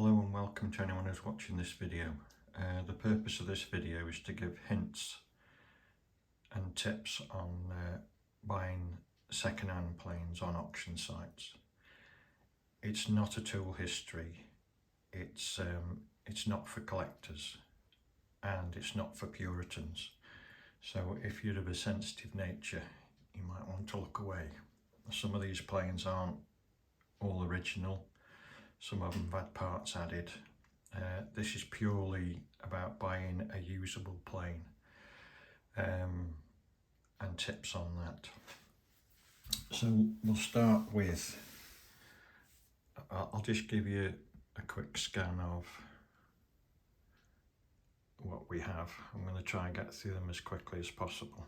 Hello and welcome to anyone who's watching this video. The purpose of this video is to give hints and tips on buying second-hand planes on auction sites. It's not a tool history, it's not for collectors and it's not for Puritans. So if you're of a sensitive nature, you might want to look away. Some of these planes aren't all original. Some of them have had parts added. This is purely about buying a usable plane and tips on that. So we'll start with, I'll just give you a quick scan of what we have. I'm going to try and get through them as quickly as possible.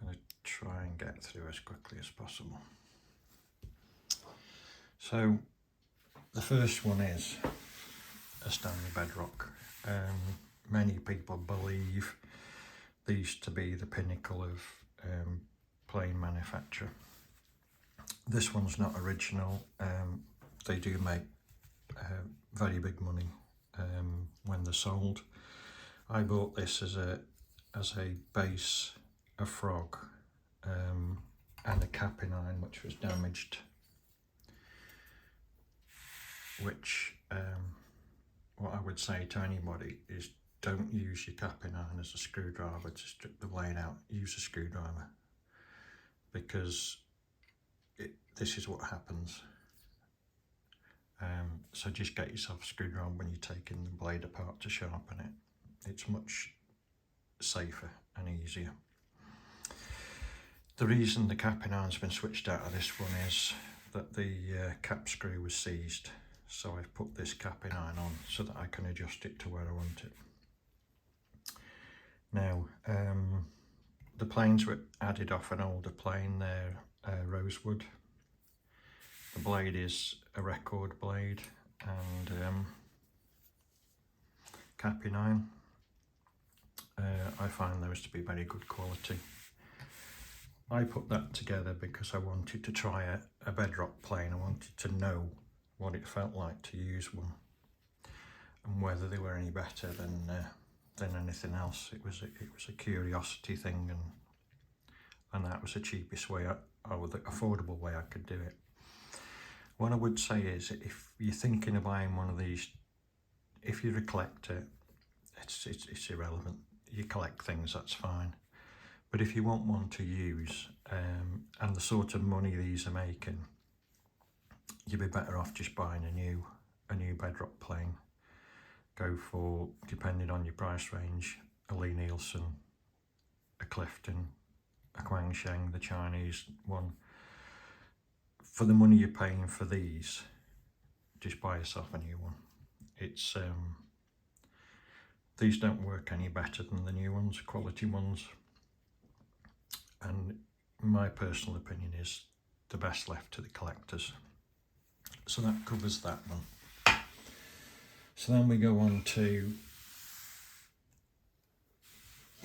Going to try and get through as quickly as possible. So the first one is a Stanley Bedrock. Many people believe these to be the pinnacle of plane manufacture. This one's not original. They do make very big money when they're sold. I bought this as a base, a frog, and a capping iron which was damaged, which what I would say to anybody is don't use your capping iron as a screwdriver to strip the blade out. Use a screwdriver, because this is what happens. So just get yourself a screwdriver when you're taking the blade apart to sharpen it. It's much safer and easier. The reason the capping iron's been switched out of this one is that the cap screw was seized. So I've put this capping iron on so that I can adjust it to where I want it. Now, the planes were added off an older plane. They're rosewood. The blade is a record blade and capping iron. I find those to be very good quality. I put that together because I wanted to try a Bedrock plane. I wanted to know what it felt like to use one and whether they were any better than anything else. It was a curiosity thing, and that was the cheapest way, or the affordable way I could do it. What I would say is, if you're thinking of buying one of these, if you're a collector, it's irrelevant. You collect things, that's fine. But if you want one to use, and the sort of money these are making, you'd be better off just buying a new Bedrock plane. Go for, depending on your price range, a Lee Nielsen, a Clifton, a Guangsheng, the Chinese one. For the money you're paying for these, just buy yourself a new one. It's these don't work any better than the new ones, quality ones. And my personal opinion is the best left to the collectors. So that covers that one. So then we go on to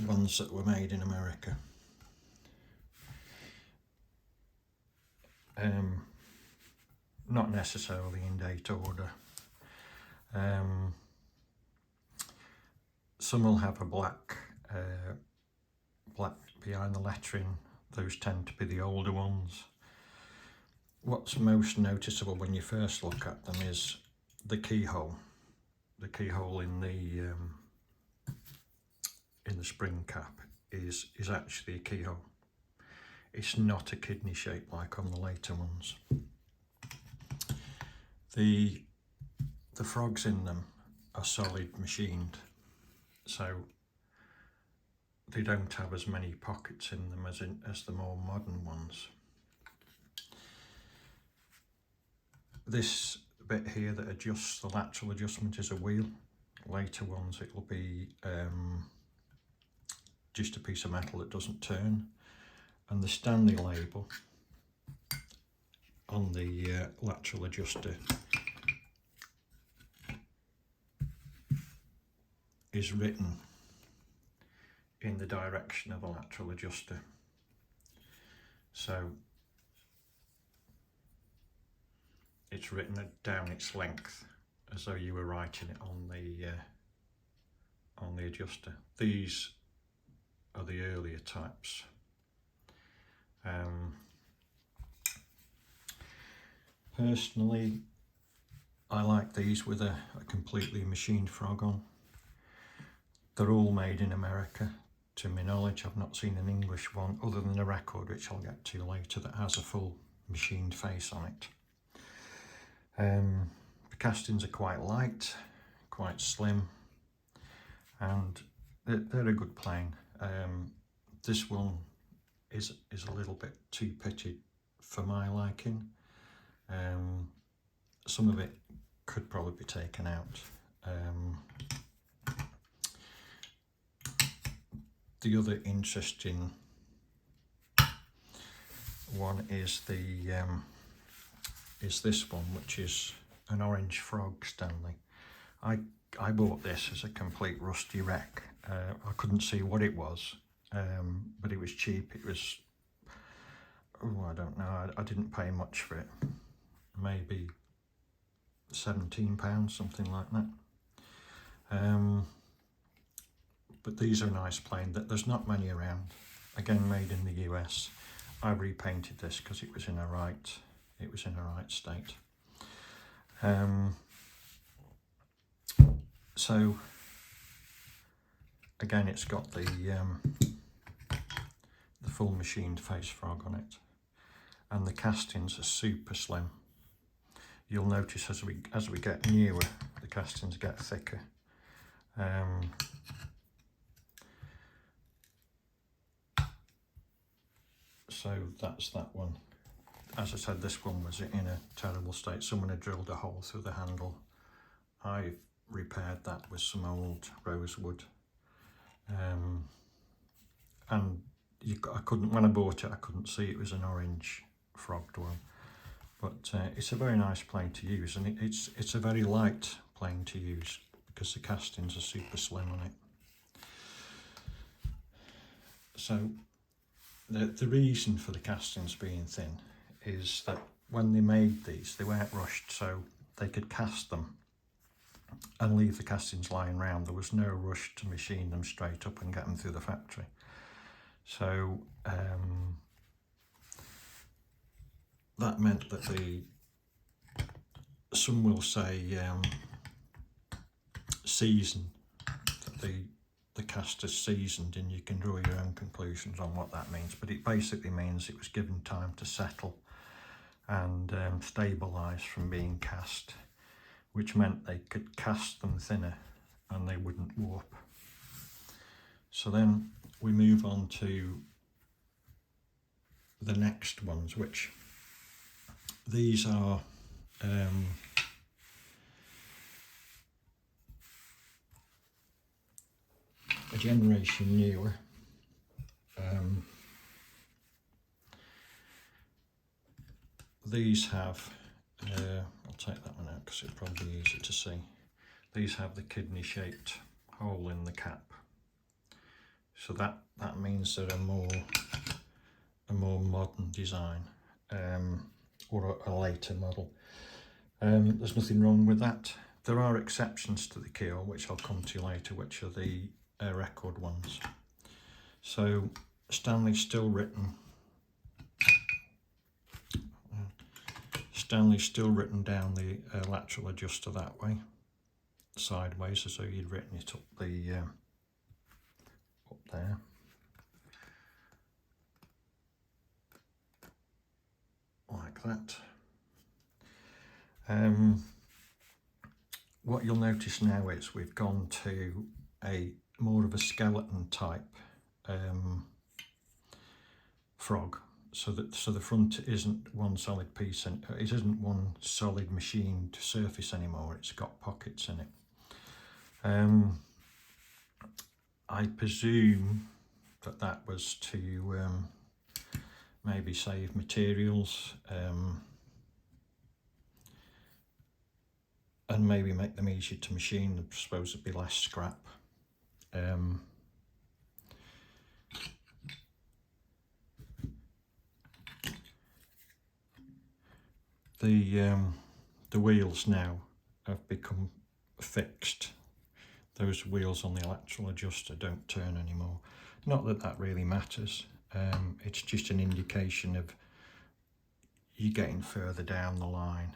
ones that were made in America. Not necessarily in date order. Some will have a black behind the lettering. Those tend to be the older ones. What's most noticeable when you first look at them is the keyhole. The keyhole in the spring cap is actually a keyhole. It's not a kidney shape like on the later ones. The frogs in them are solid machined, so they don't have as many pockets in them as the more modern ones. This bit here that adjusts, the lateral adjustment, is a wheel. Later ones it will be just a piece of metal that doesn't turn. And the Stanley label on the lateral adjuster is written in the direction of the lateral adjuster. So it's written down its length as though you were writing it on the adjuster. These are the earlier types. Personally, I like these with a completely machined frog on. They're all made in America. To my knowledge, I've not seen an English one other than the record, which I'll get to later, that has a full machined face on it. The castings are quite light, quite slim, and they're a good plane. This one is a little bit too pitted for my liking. Some of it could probably be taken out. The other interesting one is this one, which is an orange frog Stanley. I bought this as a complete rusty wreck. I couldn't see what it was, but it was cheap. It was, oh, I don't know, I didn't pay much for it. Maybe £17, something like that. But these are a nice plane. There's not many around. Again, made in the US. I repainted this because it was in a right state. So again, it's got the full machined face frog on it, and the castings are super slim. You'll notice as we get newer, the castings get thicker. So that's that one. As I said, this one was in a terrible state. Someone had drilled a hole through the handle. I repaired that with some old rosewood. And I couldn't, when I bought it, I couldn't see it was an orange frogged one. But it's a very nice plane to use, and it's a very light plane to use because the castings are super slim on it. So the reason for the castings being thin is that when they made these, they weren't rushed, so they could cast them and leave the castings lying around. There was no rush to machine them straight up and get them through the factory. So that meant that some will say season, that the cast is seasoned, and you can draw your own conclusions on what that means, but it basically means it was given time to settle and stabilise from being cast, which meant they could cast them thinner and they wouldn't warp. So then we move on to the next ones, which these are a generation newer. These have, I'll take that one out because it's probably easier to see. These have the kidney shaped hole in the cap. So that means they're a more modern design, or a later model. There's nothing wrong with that. There are exceptions to the keel, which I'll come to later, which are the record ones. So Stanley's still written down the lateral adjuster that way, sideways, as though you'd written it up up there. Like that. What you'll notice now is we've gone to a more of a skeleton type frog, so the front isn't one solid piece, and it isn't one solid machined surface anymore. It's got pockets in it. I presume that was to maybe save materials, and maybe make them easier to machine. I suppose there'd be less scrap. the wheels now have become fixed. Those wheels on the electrical adjuster don't turn anymore. Not that that really matters. It's just an indication of you getting further down the line.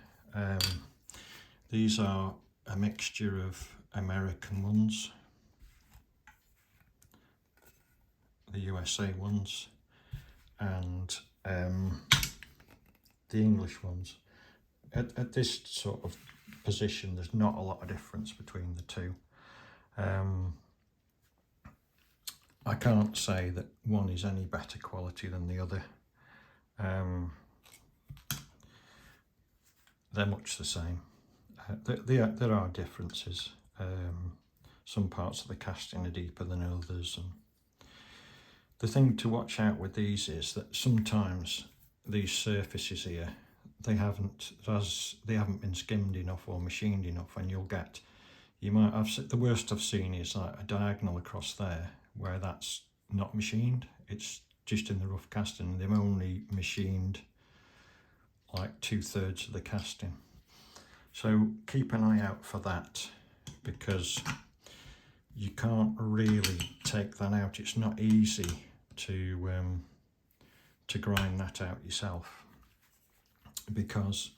These are a mixture of American ones, the USA ones, and the English ones. At this sort of position, there's not a lot of difference between the two. I can't say that one is any better quality than the other. They're much the same. There are differences. Some parts of the casting are deeper than others, and the thing to watch out with these is that sometimes these surfaces here, they haven't been skimmed enough or machined enough, and the worst I've seen is like a diagonal across there where that's not machined. It's just in the rough casting. They've only machined like 2/3 of the casting. So keep an eye out for that, because you can't really take that out. It's not easy to grind that out yourself, because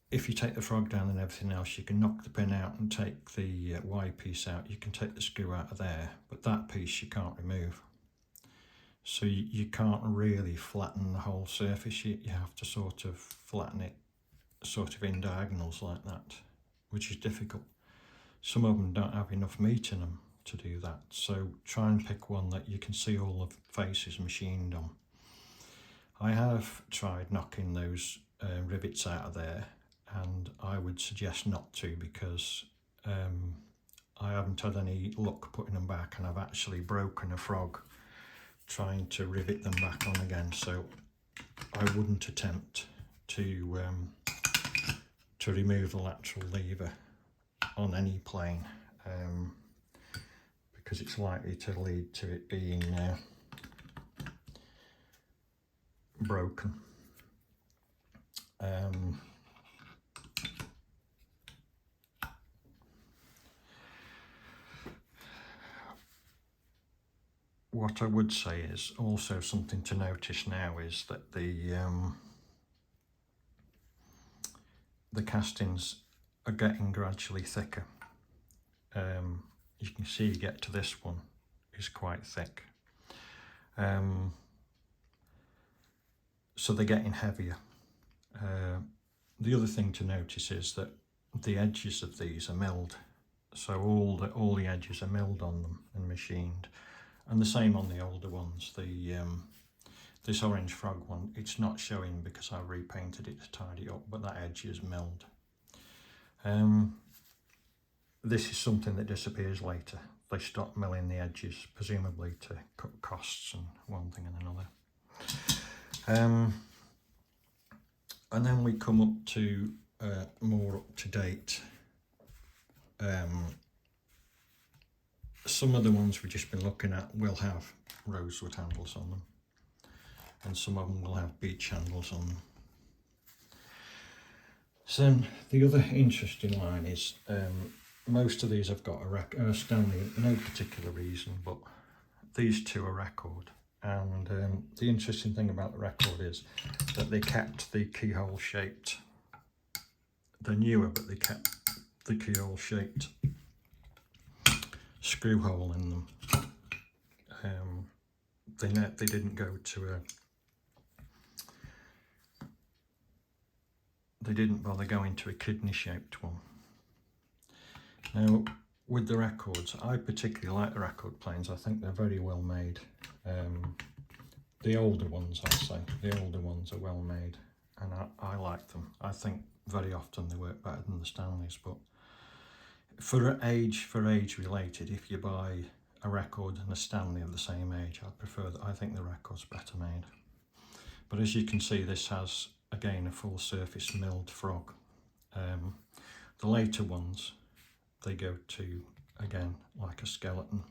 if you take the frog down and everything else, you can knock the pin out and take the Y piece out. You can take the screw out of there, but that piece you can't remove. So you can't really flatten the whole surface. You have to sort of flatten it sort of in diagonals like that, which is difficult. Some of them don't have enough meat in them to do that, so try and pick one that you can see all the faces machined on. I have tried knocking those rivets out of there, and I would suggest not to, because I haven't had any luck putting them back, and I've actually broken a frog trying to rivet them back on again. So I wouldn't attempt to remove the lateral lever on any plane, because it's likely to lead to it being broken. What I would say is also something to notice now is that the castings are getting gradually thicker. You can see you get to this one is quite thick. So they're getting heavier. The other thing to notice is that the edges of these are milled. So all the edges are milled on them and machined. And the same on the older ones. This orange frog one, it's not showing because I repainted it to tidy it up, but that edge is milled. This is something that disappears later. They stop milling the edges, presumably to cut costs and one thing and another. And then we come up to more up-to-date. Some of the ones we've just been looking at will have rosewood handles on them, and some of them will have beech handles on them. So the other interesting line is most of these have got a Stanley, no particular reason, but these two are record. And the interesting thing about the record is that they kept the keyhole shaped. They're newer, but they kept the keyhole shaped screw hole in them. They didn't go to they didn't bother going to a kidney shaped one. Now with the records, I particularly like the record planes. I think they're very well made. The older ones, I'll say, the older ones are well made, and I like them. I think very often they work better than the Stanleys, but for age related, if you buy a record and a Stanley of the same age, I prefer that. I think the record's better made. But as you can see, this has again a full surface milled frog. The later ones, they go to again like a skeleton.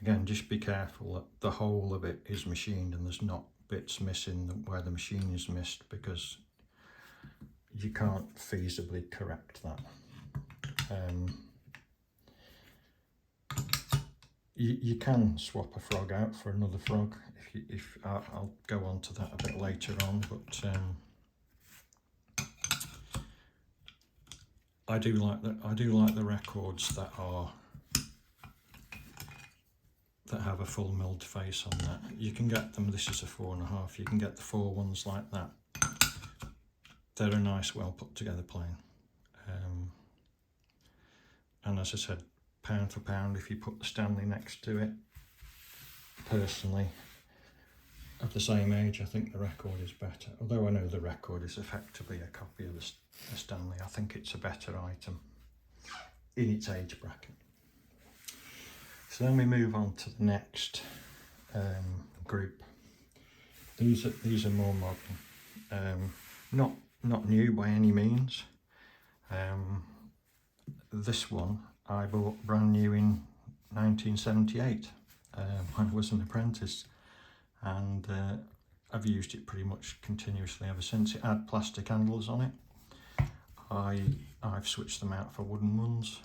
Again, just be careful that the whole of it is machined and there's not bits missing where the machine is missed, because you can't feasibly correct that. You can swap a frog out for another frog. If I'll go on to that a bit later on, but I do like the records that have a full milled face on that. You can get them. This is a 4.5. You can get the 4 ones like that. They're a nice, well put together plane. And as I said, pound for pound, if you put the Stanley next to it, personally, of the same age, I think the record is better. Although I know the record is effectively a copy of the Stanley, I think it's a better item in its age bracket. So then we move on to the next group. These are more modern, not new by any means. This one I bought brand new in 1978 when I was an apprentice, and I've used it pretty much continuously ever since. It had plastic handles on it. I've switched them out for wooden ones.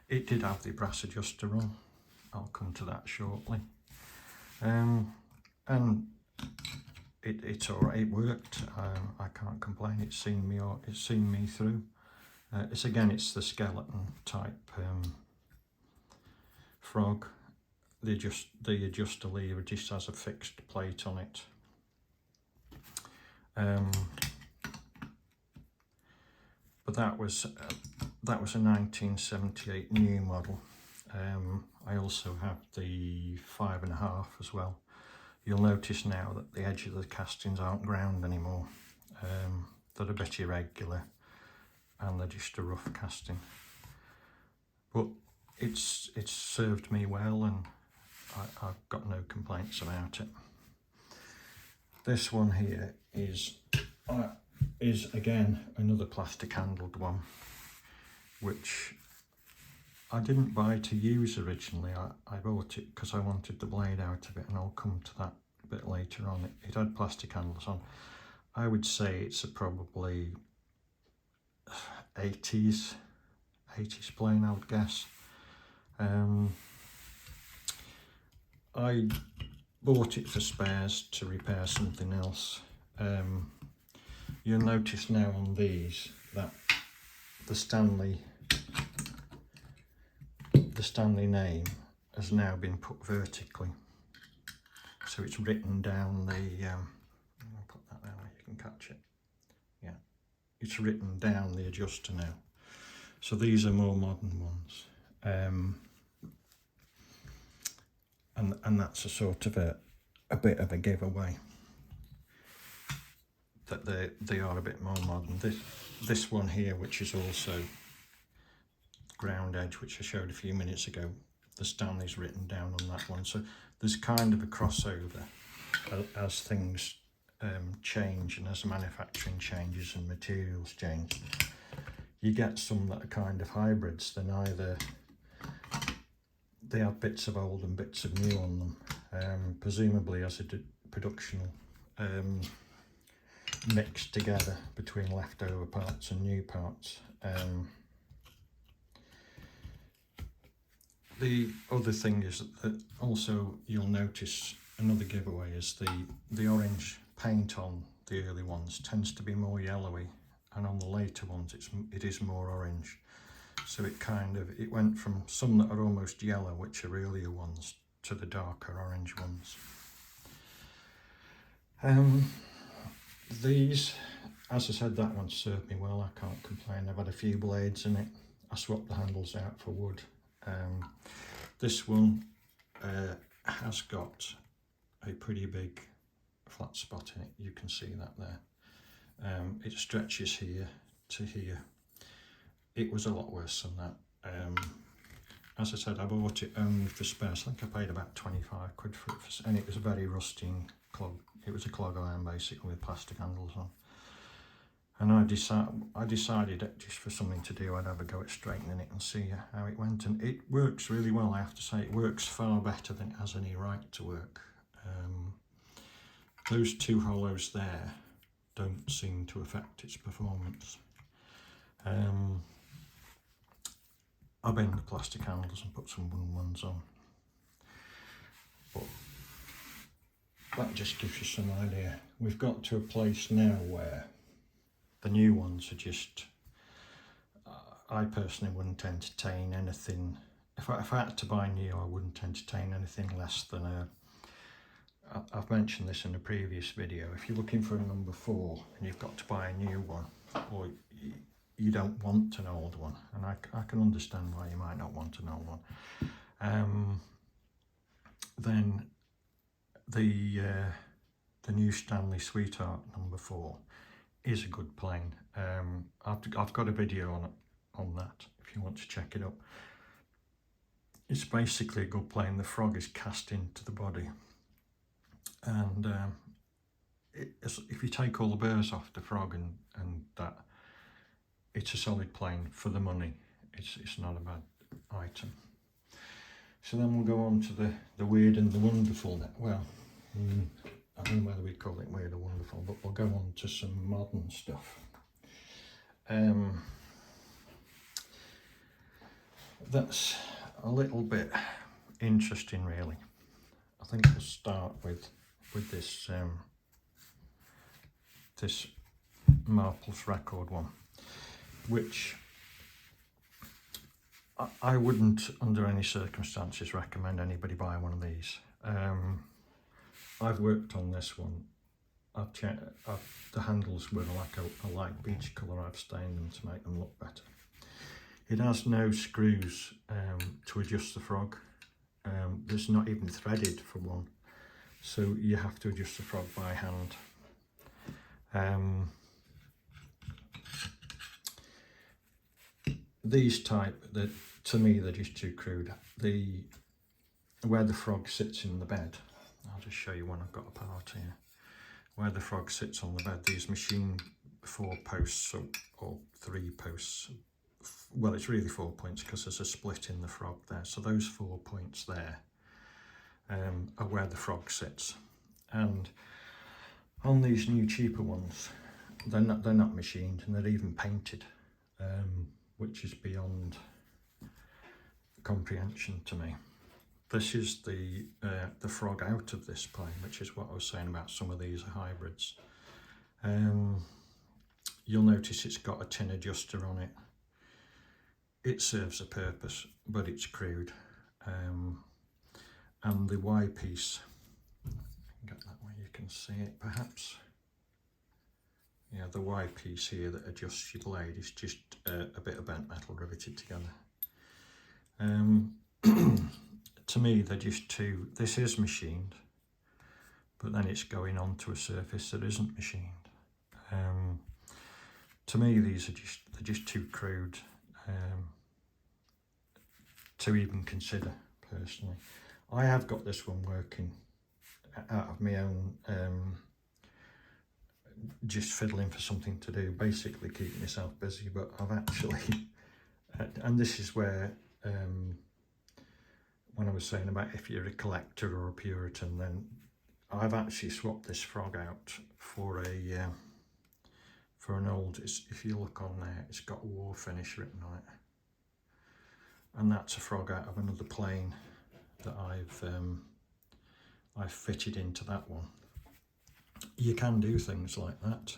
It did have the brass adjuster on. I'll come to that shortly. And it's all right. It worked. I can't complain. It's seen me through. It's the skeleton type frog. The adjuster lever just has a fixed plate on it. But that was a 1978 new model. I also have the 5.5 as well. You'll notice now that the edge of the castings aren't ground anymore. They're a bit irregular, and they're just a rough casting. But it's served me well, and I've got no complaints about it. This one here is again another plastic handled one, which I didn't buy to use originally. I bought it because I wanted the blade out of it, and I'll come to that a bit later on. It had plastic handles on. I would say it's a probably 80s plane, I would guess. I bought it for spares to repair something else. You'll notice now on these that the Stanley name has now been put vertically, so it's written down the I'll put that down where you can catch it. Yeah, it's written down the adjuster now. So these are more modern ones, and that's a sort of a bit of a giveaway that they are a bit more modern. This one here, which is also ground edge, which I showed a few minutes ago, the Stanley's written down on that one. So there's kind of a crossover as things change, and as manufacturing changes and materials change. You get some that are kind of hybrids. They have bits of old and bits of new on them, presumably as a production mixed together between leftover parts and new parts. The other thing is that also you'll notice another giveaway is the orange paint on the early ones tends to be more yellowy, and on the later ones it is more orange. So it went from some that are almost yellow, which are earlier ones, to the darker orange ones. These, as I said, that one served me well. I can't complain. I've had a few blades in it. I swapped the handles out for wood. This one has got a pretty big flat spot in it. You can see that there. It stretches here to here. It was a lot worse than that. As I said, I bought it only for spares. I think I paid about 25 quid for it, and it was a very rusty and clog. It was a clog iron basically with plastic handles on. And I decided that just for something to do, I'd have a go at straightening it and see how it went. And it works really well, I have to say. It works far better than it has any right to work. Those two hollows there don't seem to affect its performance. I bend the plastic handles and put some wooden ones on, but that just gives you some idea. We've got to a place now where the new ones are just, I personally wouldn't entertain anything. If I had to buy new, I wouldn't entertain anything less than I've mentioned this in a previous video, if you're looking for a number 4 and you've got to buy a new one, or you don't want an old one, and I can understand why you might not want an old one, then the new Stanley Sweetheart number 4 is a good plane. I've got a video on that if you want to check it up. It's basically a good plane. The frog is cast into the body, and if you take all the burrs off the frog and that, it's a solid plane for the money. It's not a bad item. So then we'll go on to the weird and the wonderful. Well, I don't know whether we'd call it weird or wonderful, but we'll go on to some modern stuff. That's a little bit interesting, really. I think we'll start with this this Marples record one, which I wouldn't under any circumstances recommend anybody buy one of these. I've worked on this one. The handles were like a light beige colour. I've stained them to make them look better. It has no screws to adjust the frog. There's not even threaded for one, so you have to adjust the frog by hand. These type, to me, they're just too crude. Where the frog sits in the bed, I'll just show you one I've got apart here. Where the frog sits on the bed, these machine 4 posts or 3 posts. Well, it's really 4 points because there's a split in the frog there. So those 4 points there are where the frog sits. And on these new cheaper ones, they're not machined, and they're even painted, which is beyond comprehension to me. This is the frog out of this plane, which is what I was saying about some of these are hybrids. You'll notice it's got a tin adjuster on it. It serves a purpose, but it's crude. And the Y piece, get that way you can see it perhaps. Yeah, the Y piece here that adjusts your blade is just a bit of bent metal riveted together. To me, they're just too. This is machined, but then it's going onto a surface that isn't machined. To me, they're just too crude to even consider personally. I have got this one working out of my own, just fiddling for something to do, basically keeping myself busy. But I've actually, and this is where. When I was saying about if you're a collector or a Puritan, then I've actually swapped this frog out for an old. If you look on there, it's got war finish written on it, and that's a frog out of another plane that I've fitted into that one. You can do things like that.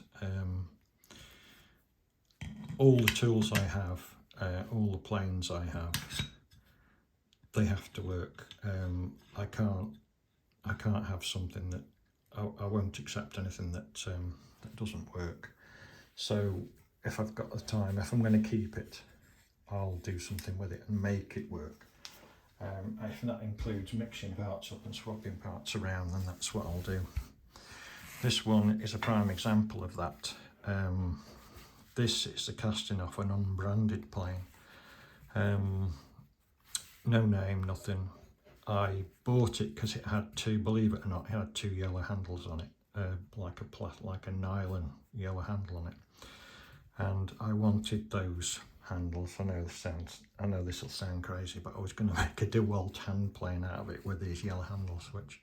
All the tools I have, all the planes I have, they have to work. I can't have something that I won't accept anything that doesn't work. So if I've got the time, if I'm going to keep it, I'll do something with it and make it work. If that includes mixing parts up and swapping parts around, then that's what I'll do. This one is a prime example of that. This is a casting off an unbranded plane. No name, nothing. I bought it because it had two, believe it or not, it had two yellow handles on it, like a nylon yellow handle on it. And I wanted those handles. I know this will sound crazy, but I was going to make a DeWalt hand plane out of it with these yellow handles, which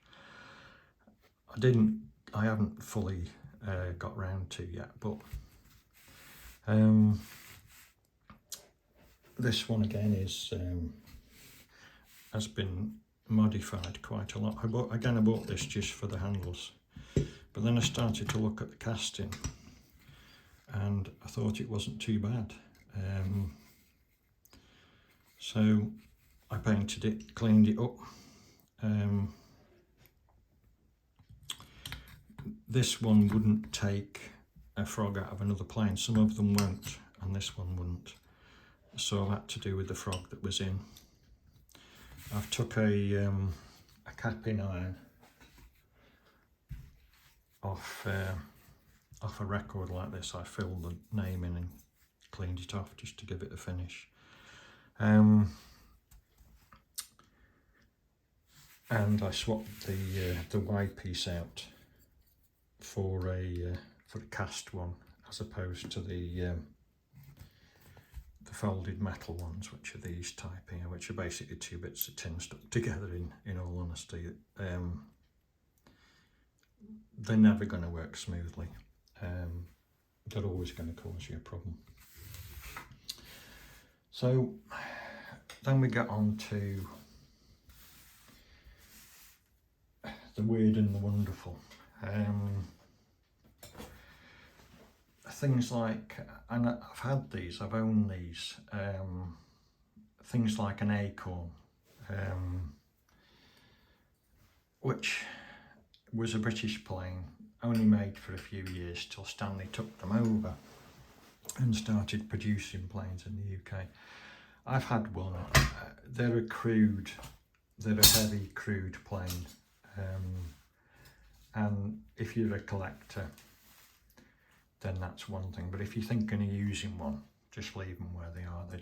I haven't fully got round to yet, but this one again is has been modified quite a lot. I bought this just for the handles, but then I started to look at the casting and I thought it wasn't too bad. So I painted it, cleaned it up. This one wouldn't take a frog out of another plane. Some of them won't, and this one wouldn't. So that to do with the frog that was in. I've took a capping iron off a record like this. I filled the name in and cleaned it off just to give it a finish. And I swapped the wide piece out for a cast one, as opposed to the folded metal ones, which are these type here, which are basically two bits of tin stuck together. In all honesty, they're never going to work smoothly. They're always going to cause you a problem. So then we get on to the weird and the wonderful. Things like, and I've had these, I've owned these, things like an acorn, which was a British plane, only made for a few years till Stanley took them over and started producing planes in the UK. I've had one. They're a heavy crude plane, and if you're a collector, then that's one thing. But if you're thinking of using one, just leave them where they are. They're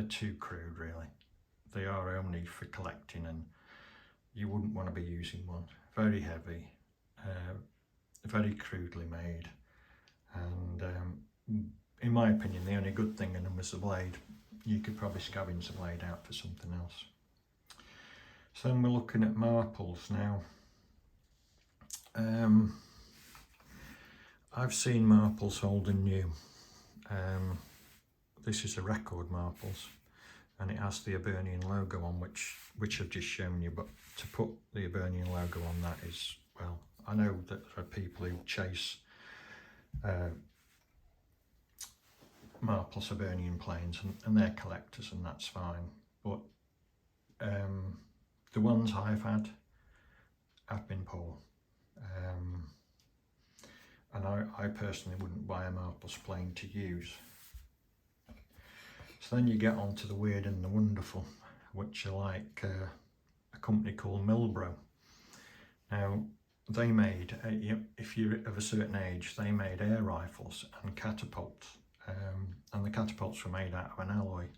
too crude, really. They are only for collecting, and you wouldn't want to be using one. Very heavy, very crudely made, and in my opinion, the only good thing in them was the blade. You could probably scavenge the blade out for something else. So then we're looking at marples now. I've seen marples old and new. This is a record marples, and it has the Hibernian logo on, which I've just shown you. But to put the Hibernian logo on that is, well, I know that there are people who chase marples Hibernian planes, and they're collectors, and that's fine. But the ones I've had have been poor. And I personally wouldn't buy a marples plane to use. So then you get on to the weird and the wonderful, which are like a company called Milbro. Now, they made, if you're of a certain age, they made air rifles and catapults. And the catapults were made out of an alloy.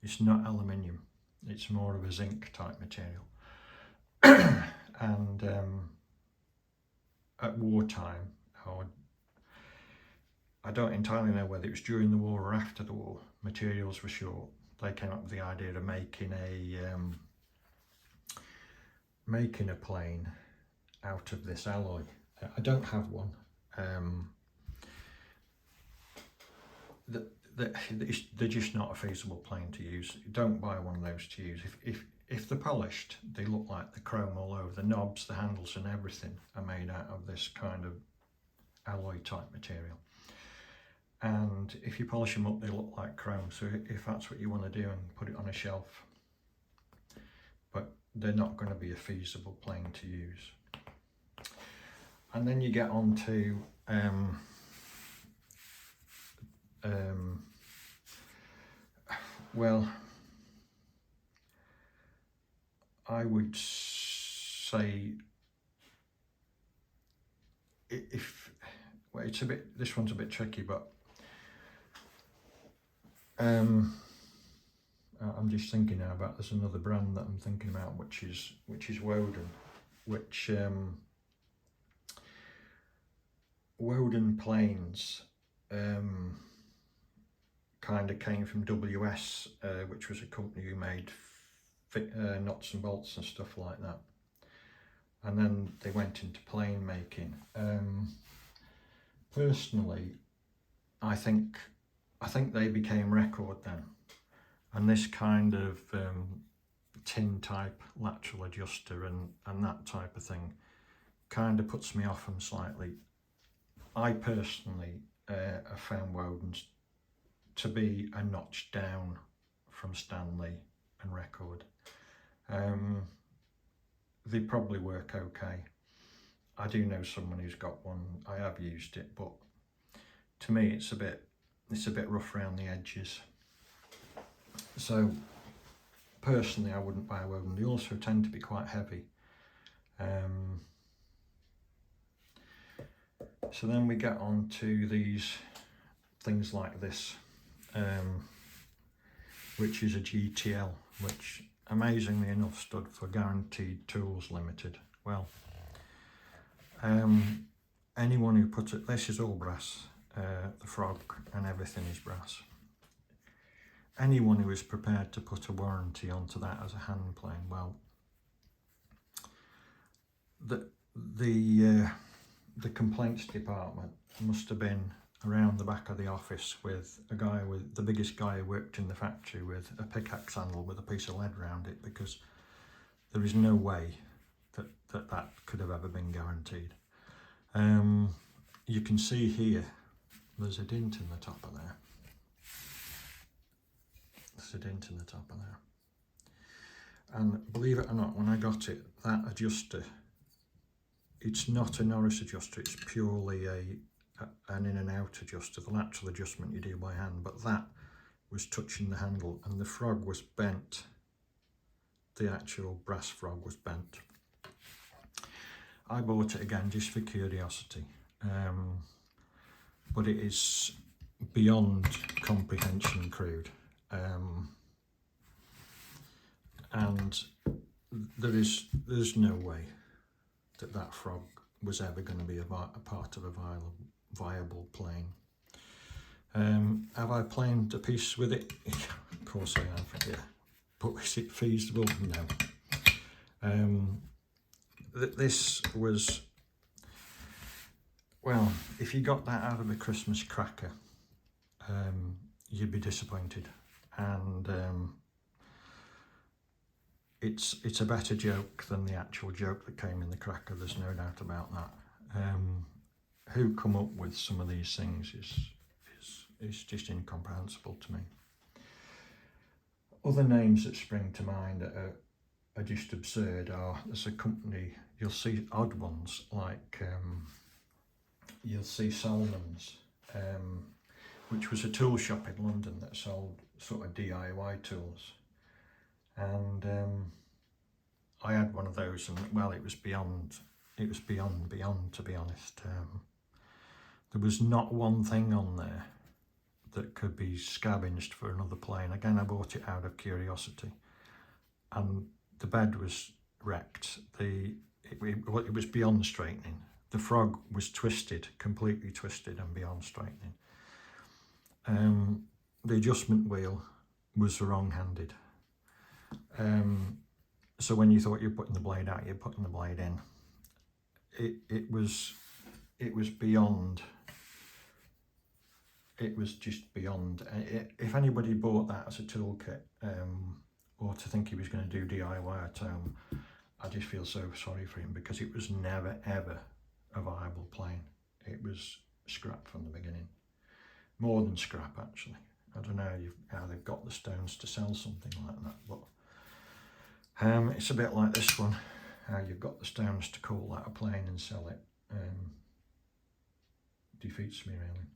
It's not aluminium, it's more of a zinc type material. And at wartime, I don't entirely know whether it was during the war or after the war, materials were short. They came up with the idea of making a plane out of this alloy. I don't have one. They're just not a feasible plane to use. Don't buy one of those to use. If they're polished, they look like the chrome all over. The knobs, the handles and everything are made out of this kind of alloy type material. And if you polish them up, they look like chrome. So if that's what you want to do, and put it on a shelf. But they're not going to be a feasible plane to use. And then you get on to well, I would say this one's a bit tricky, but I'm just thinking now about, there's another brand that I'm thinking about, which is Woden, which Woden planes kind of came from WS, which was a company who made nuts and bolts and stuff like that. and then they went into plane making. Personally, I think they became record then, and this kind of tin type lateral adjuster and that type of thing kind of puts me off them slightly. I personally have found Woden's to be a notch down from Stanley and record. They probably work okay. I do know someone who's got one. I have used it, but to me it's a bit rough around the edges. So personally I wouldn't buy Woden. They also tend to be quite heavy. So then we get on to these things like this, which is a GTL, which amazingly enough stood for Guaranteed Tools Limited. Well, anyone who puts it, this is all brass, the frog and everything is brass. Anyone who is prepared to put a warranty onto that as a hand plane, well, the complaints department must have been around the back of the office with a guy, with the biggest guy who worked in the factory, with a pickaxe handle with a piece of lead around it, because there is no way that could have ever been guaranteed. You can see here there's a dint in the top of there. There's a dint in the top of there. And believe it or not, when I got it, that adjuster, it's not a Norris adjuster, it's purely an in and out adjuster, the lateral adjustment you do by hand, but that was touching the handle and the frog was bent. The actual brass frog was bent. I bought it again just for curiosity, but it is beyond comprehension crude, and there's no way that frog was ever going to be a part of a viable plane. Have I planed a piece with it? Of course I have, yeah. But is it feasible? No. This was, well, if you got that out of a Christmas cracker, you'd be disappointed. And it's a better joke than the actual joke that came in the cracker, there's no doubt about that. Who come up with some of these things is just incomprehensible to me. Other names that spring to mind that are just absurd are, there's a company, you'll see odd ones like, you'll see Solomons, which was a tool shop in London that sold sort of DIY tools. And I had one of those, and well, it was beyond, to be honest. There was not one thing on there that could be scavenged for another plane. Again, I bought it out of curiosity, and the bed was wrecked. It was beyond straightening. The frog was twisted, completely twisted and beyond straightening. The adjustment wheel was wrong-handed. So when you thought you're putting the blade out, you're putting the blade in. It was beyond. It was just beyond. If anybody bought that as a toolkit, or to think he was going to do DIY at home, I just feel so sorry for him, because it was never ever a viable plane. It was scrap from the beginning. More than scrap, actually. I don't know how they've got the stones to sell something like that, but it's a bit like this one, how you've got the stones to call that a plane and sell it. Defeats me, really.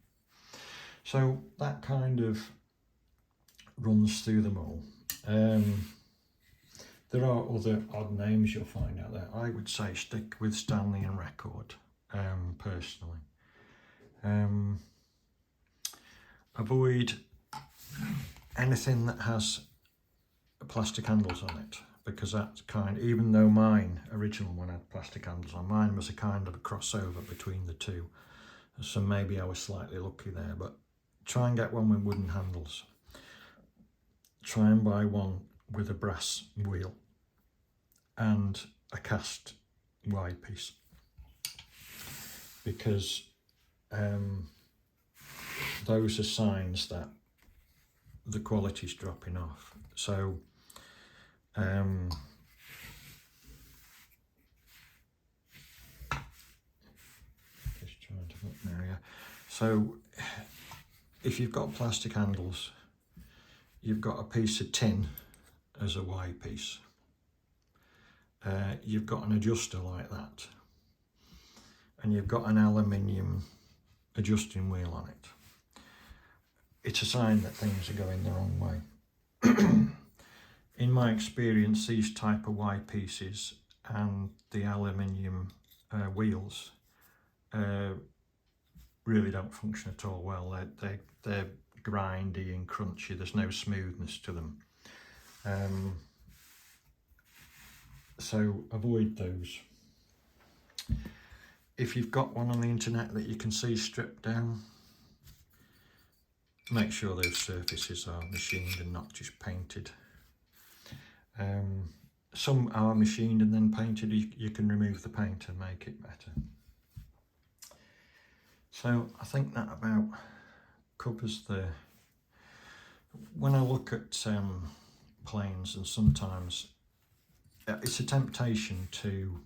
So that kind of runs through them all. There are other odd names you'll find out there. I would say stick with Stanley and Record, personally. Avoid anything that has plastic handles on it, because that's even though mine, original one, had plastic handles on, mine was a kind of a crossover between the two. So maybe I was slightly lucky there, but try and get one with wooden handles. Try and buy one with a brass wheel and a cast Y piece, because those are signs that the quality's dropping off. So just trying to look now, yeah. So if you've got plastic handles, you've got a piece of tin as a Y piece, you've got an adjuster like that, and you've got an aluminium adjusting wheel on it. It's a sign that things are going the wrong way. In my experience, these type of Y pieces and the aluminium wheels really don't function at all well. They're grindy and crunchy. There's no smoothness to them. So avoid those. If you've got one on the internet that you can see stripped down, make sure those surfaces are machined and not just painted. Some are machined and then painted. You can remove the paint and make it better. So I think that about covers the... When I look at planes, and sometimes it's a temptation to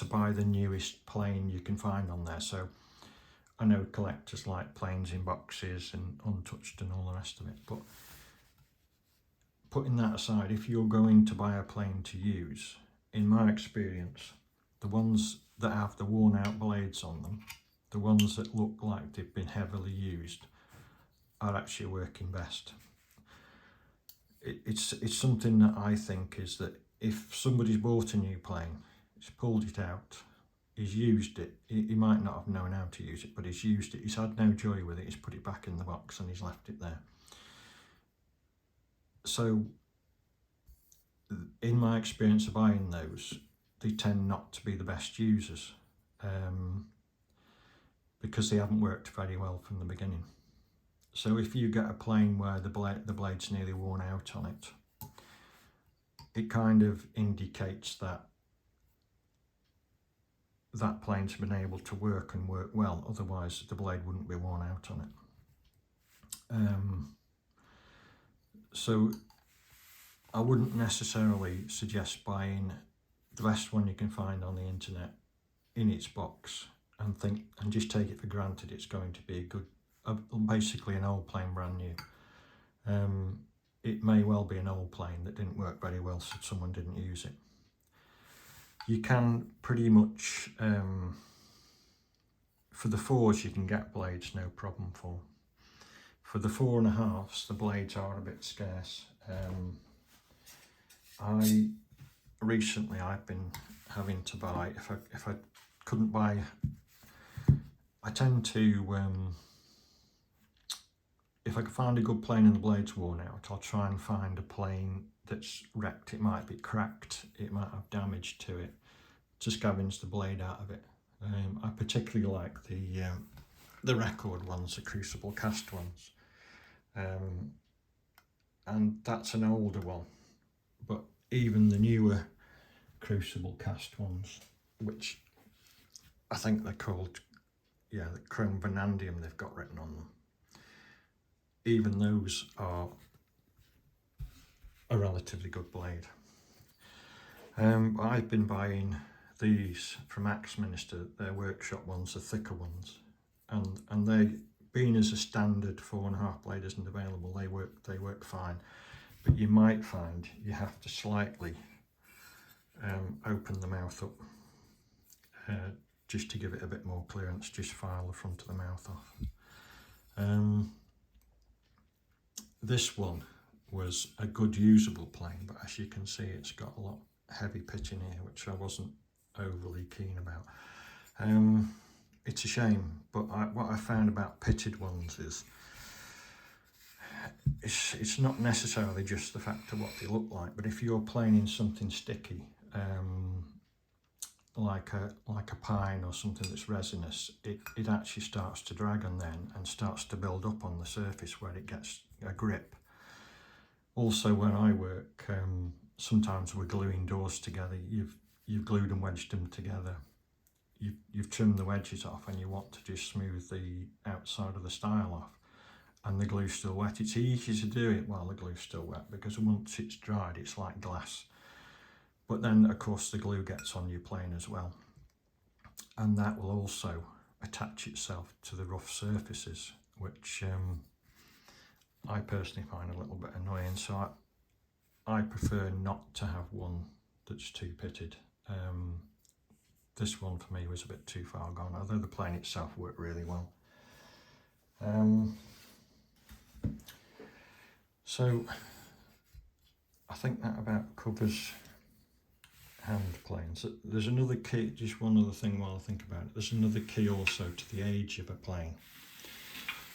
buy the newest plane you can find on there. So I know collectors like planes in boxes and untouched and all the rest of it, but putting that aside, if you're going to buy a plane to use, in my experience, the ones that have the worn out blades on them, the ones that look like they've been heavily used, are actually working best. It's something that I think is that if somebody's bought a new plane, he's pulled it out, he's used it, he might not have known how to use it, but he's used it, he's had no joy with it, he's put it back in the box and he's left it there. So in my experience of buying those, they tend not to be the best users, because they haven't worked very well from the beginning. So if you get a plane where the blade's nearly worn out on it, it kind of indicates that that plane's been able to work and work well, otherwise the blade wouldn't be worn out on it. So I wouldn't necessarily suggest buying the best one you can find on the internet in its box and just take it for granted it's going to be a good, basically an old plane brand new. It may well be an old plane that didn't work very well, so someone didn't use it. You can pretty much, for the 4s you can get blades no problem for. For the 4.5s, the blades are a bit scarce. Recently I've been having to buy, if I couldn't buy, I tend to, if I can find a good plane and the blade's worn out, I'll try and find a plane that's wrecked. It might be cracked, it might have damage to it, to scavenge the blade out of it. I particularly like the record ones, the crucible cast ones, and that's an older one, but even the newer crucible cast ones, which I think they're called, yeah, the chrome vanadium they've got written on them, even those are a relatively good blade. I've been buying these from Axminster, their workshop ones, the thicker ones, and they, being as a standard 4.5 blade isn't available, they work fine, but you might find you have to slightly open the mouth up just to give it a bit more clearance, just file the front of the mouth off. This one was a good usable plane, but as you can see it's got a lot heavy pitch in here, which I wasn't overly keen about. It's a shame, but what I found about pitted ones is it's not necessarily just the fact of what they look like, but if you're planing something sticky, like a pine or something that's resinous, it actually starts to drag on then and starts to build up on the surface where it gets a grip. Also, when I work, sometimes we're gluing doors together, you've glued and wedged them together, you've trimmed the wedges off and you want to just smooth the outside of the stile off and the glue's still wet, it's easy to do it while the glue's still wet, because once it's dried it's like glass. But then of course the glue gets on your plane as well, and that will also attach itself to the rough surfaces, which I personally find a little bit annoying. So I prefer not to have one that's too pitted. This one for me was a bit too far gone, although the plane itself worked really well. So I think that about covers hand planes. There's another key, just one other thing while I think about it. There's another key also to the age of a plane,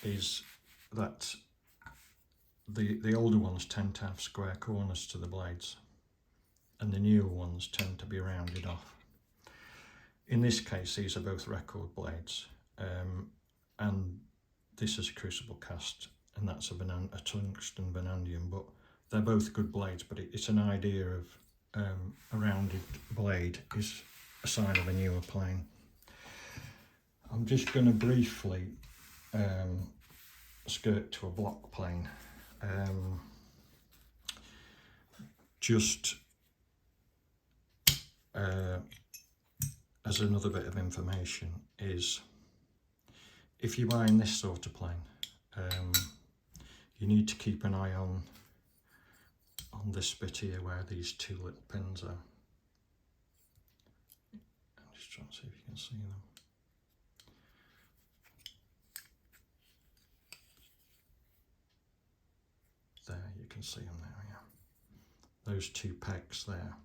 is that the older ones tend to have square corners to the blades and the newer ones tend to be rounded off. In this case, these are both record blades, and this is a crucible cast, and that's a tungsten vanadium, but they're both good blades, but it's an idea of a rounded blade is a sign of a newer plane. I'm just going to briefly skirt to a block plane. Just as another bit of information, is if you're buying this sort of plane, you need to keep an eye on this bit here where these two little pins are. I'm just trying to see if you can see them. There, you can see them there, yeah. Those two pegs there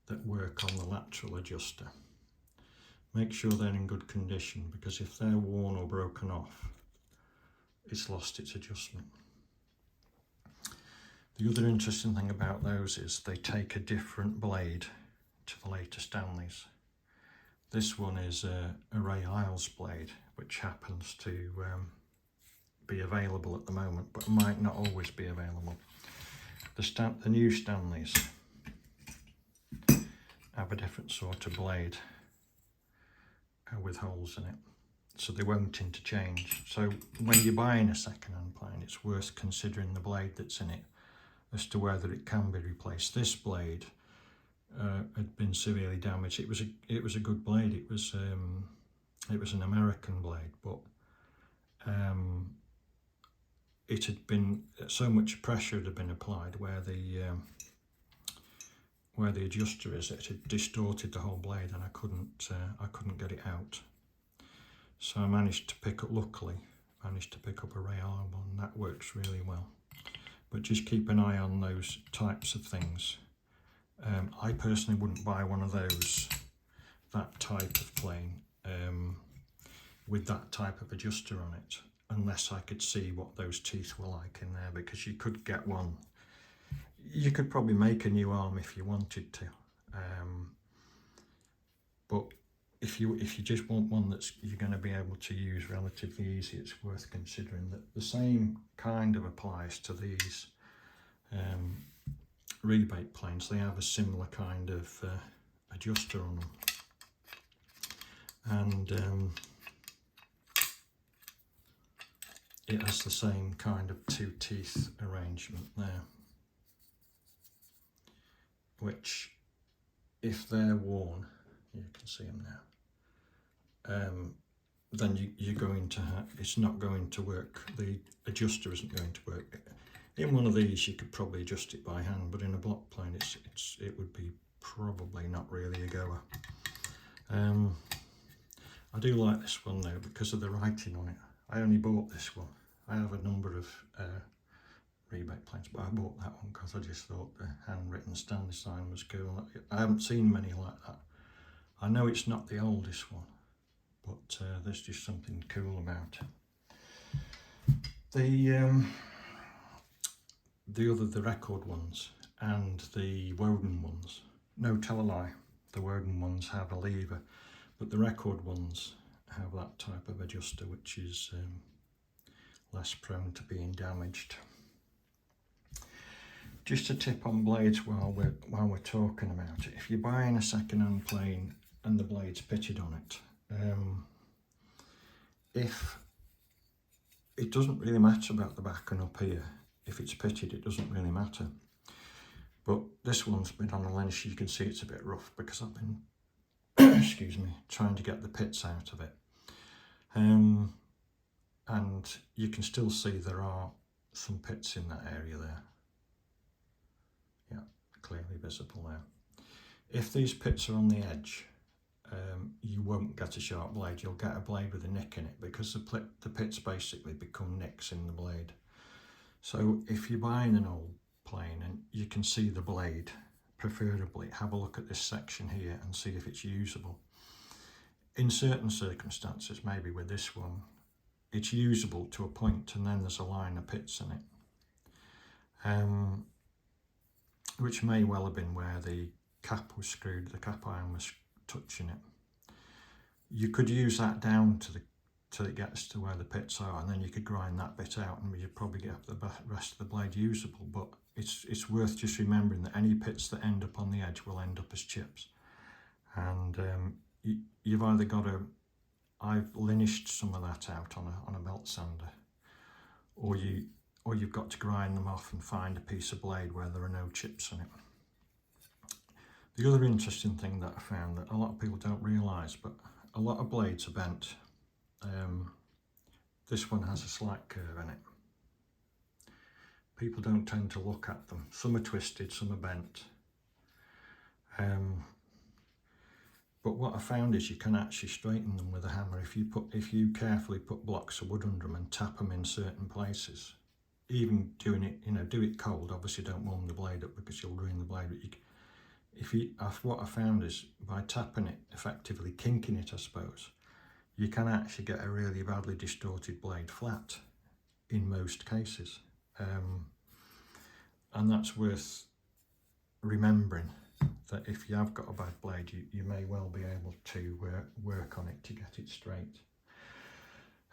that work on the lateral adjuster. Make sure they're in good condition, because if they're worn or broken off, it's lost its adjustment. The other interesting thing about those is they take a different blade to the later Stanleys. This one is a Ray Isles blade, which happens to be available at the moment, but might not always be available. The new Stanleys have a different sort of blade with holes in it, so they won't interchange. So when you're buying a second-hand plane, it's worth considering the blade that's in it as to whether it can be replaced. This blade had been severely damaged. It was a good blade. It was an American blade, but it had been so much pressure had been applied where the adjuster is. It had distorted the whole blade, and I couldn't get it out. So I managed to pick up. Luckily, managed to pick up a Ray Isles one. That works really well. But just keep an eye on those types of things. I personally wouldn't buy one of those, that type of plane, with that type of adjuster on it, unless I could see what those teeth were like in there, because you could get one. You could probably make a new arm if you wanted to, but if you just want one that's you're going to be able to use relatively easy, it's worth considering. That the same kind of applies to these rebate planes. They have a similar kind of adjuster on them, and it has the same kind of two teeth arrangement there, which if they're worn, you can see them now, then you're going to it's not going to work. The adjuster isn't going to work. In one of these you could probably adjust it by hand, but in a block plane it would be probably not really a goer. I do like this one though because of the writing on it. I only bought this one. I have a number of rebate planes, but I bought that one because I just thought the handwritten Stanley sign was cool. I haven't seen many like that. I know it's not the oldest one, but there's just something cool about it. The record ones and the Woden ones, no, tell a lie, the Woden ones have a lever, but the record ones have that type of adjuster, which is less prone to being damaged. Just a tip on blades while we're talking about it. If you're buying a second-hand plane and the blade's pitted on it, if it doesn't really matter about the back and up here, if it's pitted, it doesn't really matter. But this one's been on a lens, you can see it's a bit rough because I've been, excuse me, trying to get the pits out of it. And you can still see there are some pits in that area there. Yeah, clearly visible there. If these pits are on the edge, you won't get a sharp blade. You'll get a blade with a nick in it because the pits basically become nicks in the blade. So if you're buying an old plane and you can see the blade, preferably have a look at this section here and see if it's usable. In certain circumstances, maybe with this one, it's usable to a point and then there's a line of pits in it, which may well have been where the cap was screwed, the cap iron was touching it. You could use that down to till it gets to where the pits are, and then you could grind that bit out and you'd probably get the rest of the blade usable. But it's worth just remembering that any pits that end up on the edge will end up as chips. And you've either got to, I've linished some of that out on a belt sander, or you've got to grind them off and find a piece of blade where there are no chips in it. The other interesting thing that I found that a lot of people don't realise, but a lot of blades are bent. This one has a slight curve in it. People don't tend to look at them. Some are twisted, some are bent. But what I found is you can actually straighten them with a hammer if you carefully put blocks of wood under them and tap them in certain places. Even doing it, do it cold. Obviously, don't warm the blade up because you'll ruin the blade. But what I found is by tapping it effectively, kinking it, I suppose, you can actually get a really badly distorted blade flat in most cases. And that's worth remembering, that if you have got a bad blade, you may well be able to work on it to get it straight.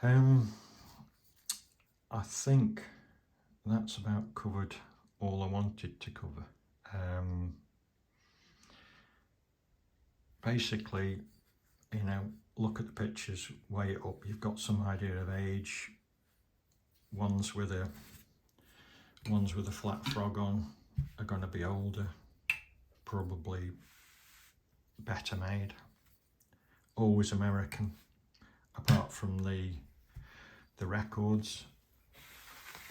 I think that's about covered all I wanted to cover. Basically, look at the pictures, weigh it up. You've got some idea of age. Ones with a flat frog on are going to be older, probably better made. Always American, apart from the records,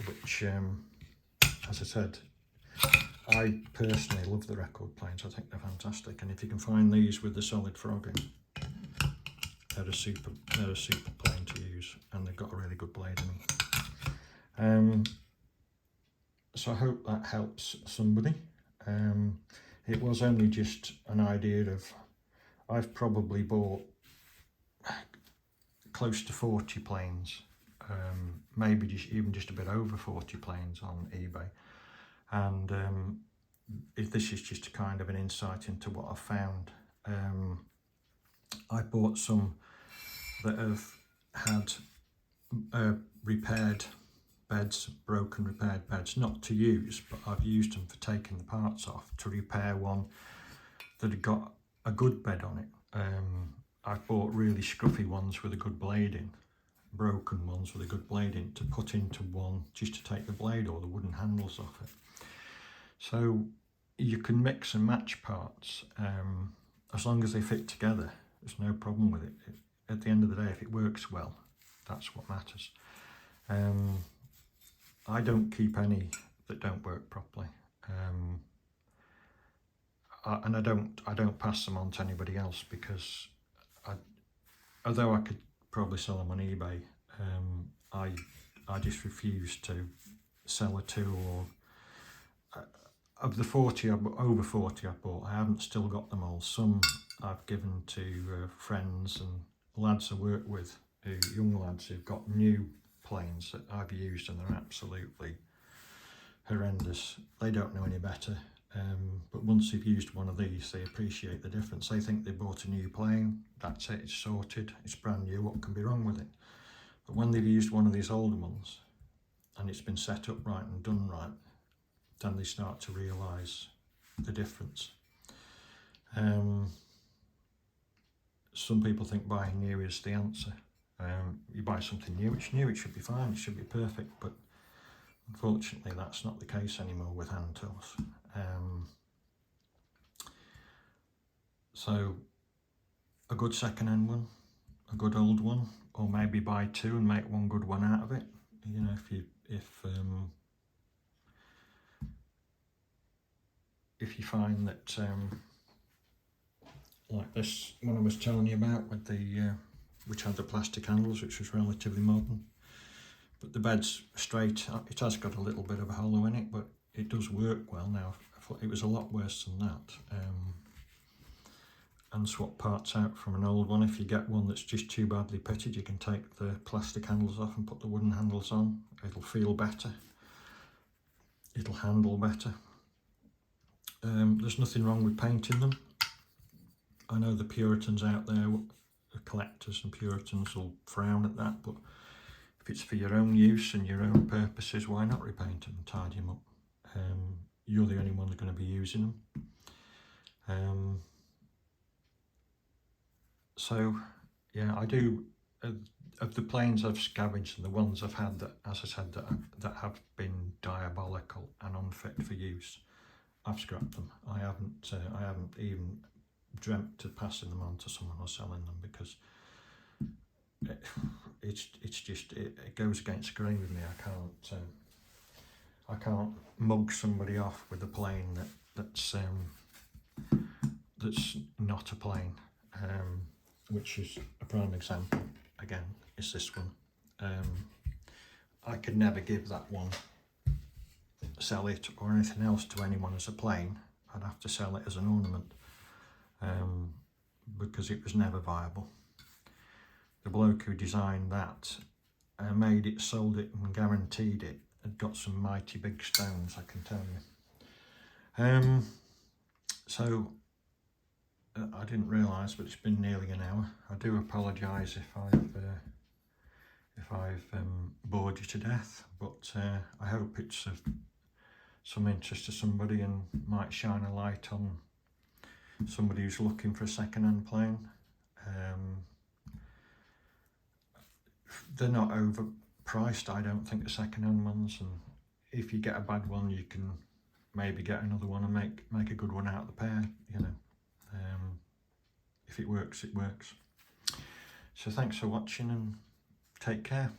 which, as I said, I personally love the record planes. I think they're fantastic, and if you can find these with the solid frog in, they're a super plane to use, and they've got a really good blade in them. So I hope that helps somebody. It was only just an idea of, I've probably bought close to 40 planes, maybe even just a bit over 40 planes on eBay. And if this is just a kind of an insight into what I've found. I bought some that have had repaired beds, broken repaired beds, not to use, but I've used them for taking the parts off to repair one that had got a good bed on it. I've bought really scruffy ones with a good blade in, broken ones with a good blade in, to put into one just to take the blade or the wooden handles off it. So you can mix and match parts, as long as they fit together. There's no problem with it. At the end of the day, if it works well, that's what matters. I don't keep any that don't work properly, and I don't pass them on to anybody else, because although I could probably sell them on eBay, I just refuse to sell a tool. Or of the 40, over 40 I bought, I haven't still got them all. Some I've given to friends and lads I work with, young lads who've got new planes that I've used, and they're absolutely horrendous. They don't know any better, but once they've used one of these, they appreciate the difference. They think they bought a new plane, that's it, it's sorted, it's brand new, what can be wrong with it? But when they've used one of these older ones and it's been set up right and done right, then they start to realise the difference. Some people think buying new is the answer. You buy something new, it's new, it should be fine, it should be perfect, but unfortunately that's not the case anymore with hand tools. So a good second-hand one, a good old one, or maybe buy two and make one good one out of it. You know, if you find that like this one I was telling you about with the which had the plastic handles, which was relatively modern, but the bed's straight. It has got a little bit of a hollow in it, but it does work well now. I thought it was a lot worse than that. And swap parts out from an old one. If you get one that's just too badly pitted, you can take the plastic handles off and put the wooden handles on. It'll feel better, it'll handle better. There's nothing wrong with painting them. I know the Puritans out there, the collectors and Puritans, will frown at that, but if it's for your own use and your own purposes, why not repaint them and tidy them up? You're the only one who's going to be using them. So yeah, I do, of the planes I've scavenged and the ones I've had that, as I said, that have been diabolical and unfit for use, I've scrapped them. I haven't even dreamt of passing them on to someone or selling them, because it goes against the grain with me. I can't mug somebody off with a plane that's not a plane. Which is a prime example, again, is this one. I could never give that one, sell it or anything else to anyone as a plane. I'd have to sell it as an ornament, because it was never viable. The bloke who designed that, made it, sold it and guaranteed it, had got some mighty big stones, I can tell you. So I didn't realise, but it's been nearly an hour. I do apologise if I've bored you to death, but I hope it's of some interest to somebody and might shine a light on somebody who's looking for a second-hand plane. They're not overpriced, I don't think, the second-hand ones, and if you get a bad one, you can maybe get another one and make a good one out of the pair, you know. If it works, it works. So thanks for watching and take care.